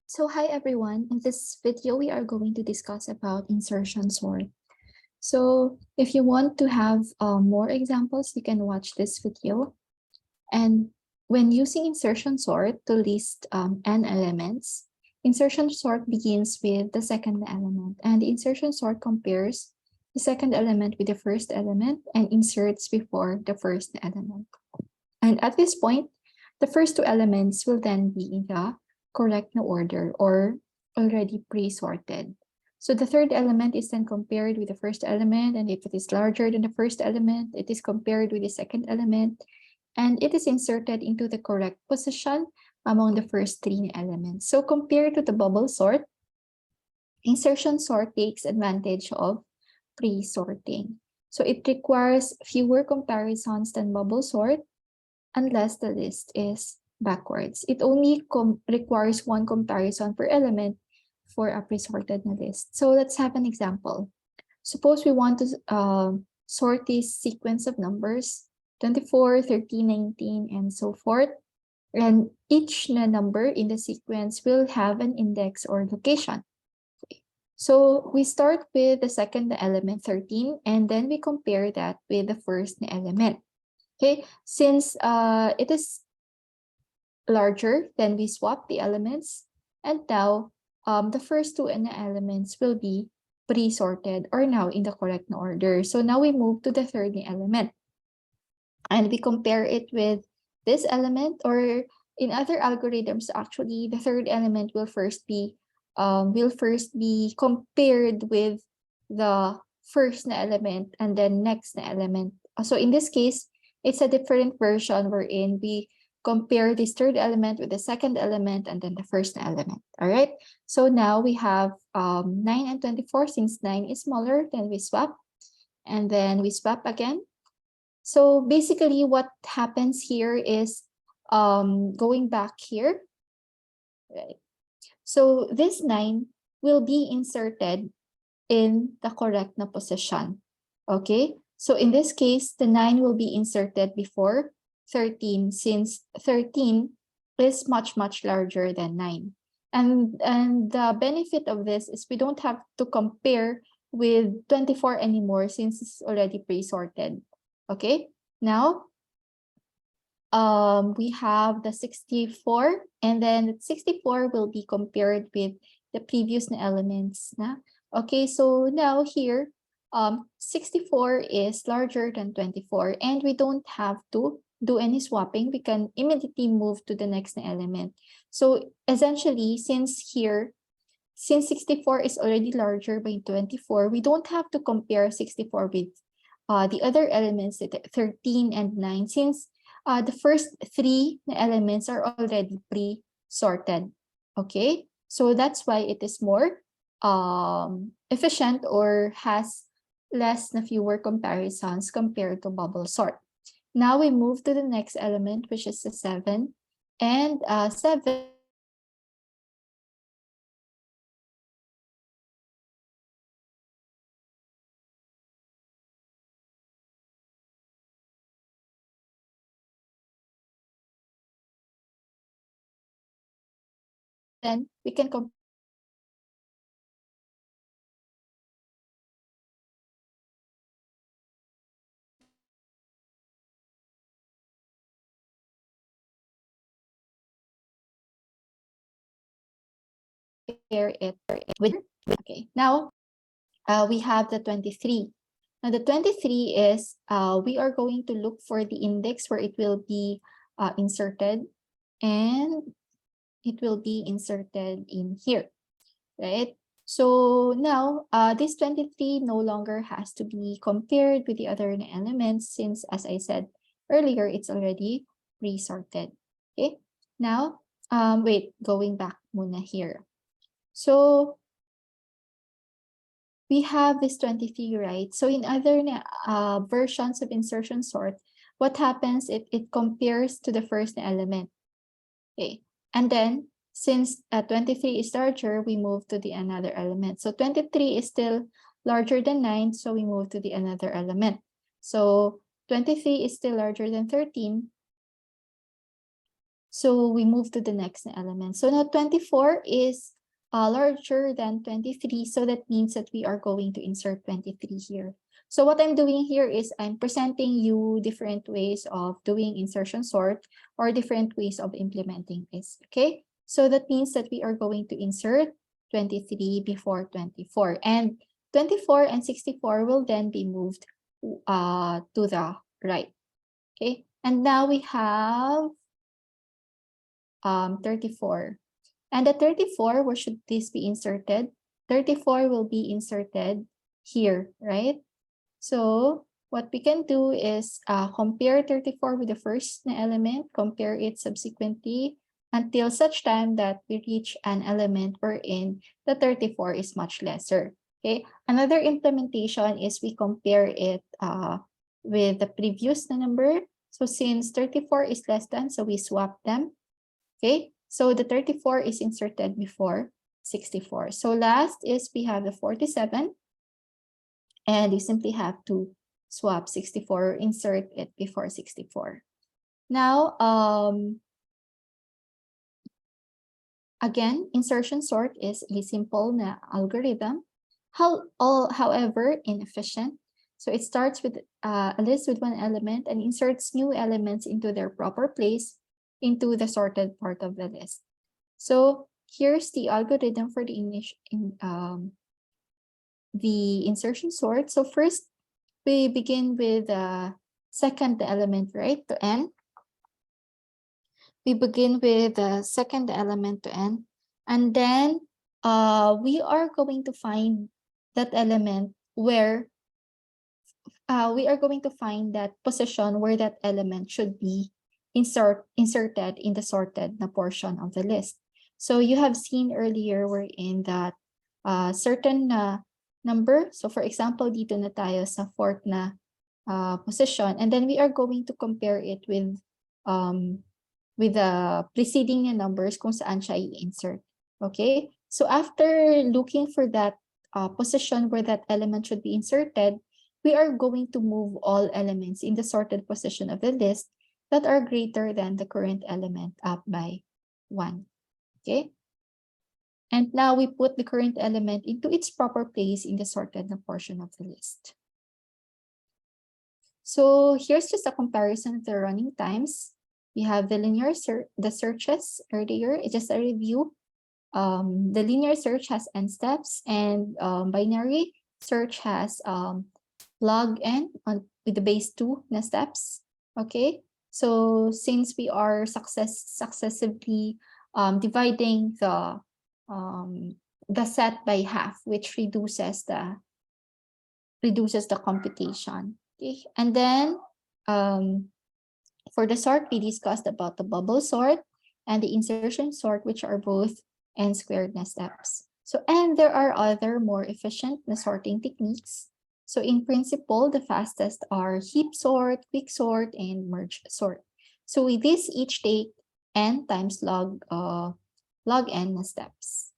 So hi everyone, in this video we are going to discuss about insertion sort. So if you want to have more examples, you can watch this video. And when using insertion sort to list n elements, insertion sort begins with the second element, and the insertion sort compares the second element with the first element and inserts before the first element. And at this point, the first two elements will then be in the correct order or already pre-sorted. So the third element is then compared with the first element, and if it is larger than the first element, it is compared with the second element, and it is inserted into the correct position among the first three elements. So compared to the bubble sort, insertion sort takes advantage of pre-sorting. So it requires fewer comparisons than bubble sort, unless the list is backwards. It only requires one comparison per element for a pre-sorted list. So let's have an example. Suppose we want to sort this sequence of numbers, 24, 13, 19, and so forth. And each number in the sequence will have an index or location. So we start with the second element, 13, and then we compare that with the first element. Okay, since it is larger, then we swap the elements, and now the first two elements will be pre-sorted or now in the correct order. So now we move to the third element, and we compare it with this element, or in other algorithms, actually, the third element will first be compared with the first element and then next element. So in this case, it's a different version wherein we compare this third element with the second element and then the first element. All right. So now we have 9 and 24. Since 9 is smaller, then we swap. And then we swap again. So basically what happens here is going back here. Right. So this 9 will be inserted in the correct position. Okay. So in this case, the 9 will be inserted before 13, since 13 is much larger than 9. And the benefit of this is we don't have to compare with 24 anymore since it's already pre-sorted. Okay. Now, we have the 64, and then 64 will be compared with the previous elements. Okay, so now here, 64 is larger than 24, and we don't have to do any swapping. We can immediately move to the next element. So essentially, since 64 is already larger by 24, we don't have to compare 64 with the other elements, 13 and 9, since the first three elements are already pre-sorted. Okay, so that's why it is more efficient or has fewer comparisons compared to bubble sort. Now we move to the next element, which is the 7, and 7 then we can compare it with. Okay, now we have the 23. Now the 23 is we are going to look for the index where it will be inserted, and it will be inserted in here, right? So now this 23 no longer has to be compared with the other elements, since, as I said earlier, it's already pre-sorted. Okay, now going back muna here. So we have this 23, right? So in other versions of insertion sort, what happens if it compares to the first element? Okay, and then since 23 is larger, we move to the another element. So 23 is still larger than 9, so we move to the another element. So 23 is still larger than 13. So we move to the next element. So now 24 is larger than 23. So that means that we are going to insert 23 here. So what I'm doing here is I'm presenting you different ways of doing insertion sort or different ways of implementing this. Okay, so that means that we are going to insert 23 before 24, and 24 and 64 will then be moved to the right. Okay, and now we have 34. And the 34, where should this be inserted? 34 will be inserted here, right? So what we can do is compare 34 with the first element, compare it subsequently until such time that we reach an element wherein the 34 is much lesser. Okay. Another implementation is we compare it with the previous number. So since 34 is less than, so we swap them. Okay. So the 34 is inserted before 64. So last is we have the 47. And you simply have to swap 64, insert it before 64. Now, again, insertion sort is a simple algorithm, however inefficient. So it starts with a list with one element and inserts new elements into their proper place into the sorted part of the list. So here's the algorithm for the insertion sort. So first, we begin with the second element, right, to n. We begin with the second element to n, and then we are going to find that element where we are going to find that position where that element should be inserted in the sorted na portion of the list. So you have seen earlier wherein that certain number. So for example, dito na tayo sa fourth na position, and then we are going to compare it with the preceding numbers kung saan siya i-insert. Okay? So after looking for that position where that element should be inserted, we are going to move all elements in the sorted position of the list that are greater than the current element up by 1. Okay? And now we put the current element into its proper place in the sorted portion of the list. So here's just a comparison of the running times. We have the linear searches earlier. It's just a review. The linear search has n steps, and binary search has log n with the base 2 na steps. Okay, so since we are successively dividing the set by half, which reduces the computation. Okay, and then for the sort, we discussed about the bubble sort and the insertion sort, which are both n squared na steps. So, and there are other more efficient na sorting techniques. So in principle, the fastest are heap sort, quick sort, and merge sort. So with this, each take n times log n na steps.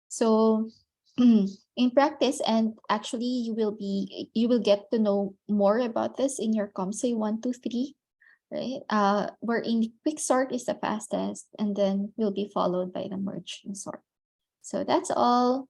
So in practice, and actually you will get to know more about this in your ComSci 1, 2, 3, right? Wherein the quick sort is the fastest, and then will be followed by the merge and sort. So that's all.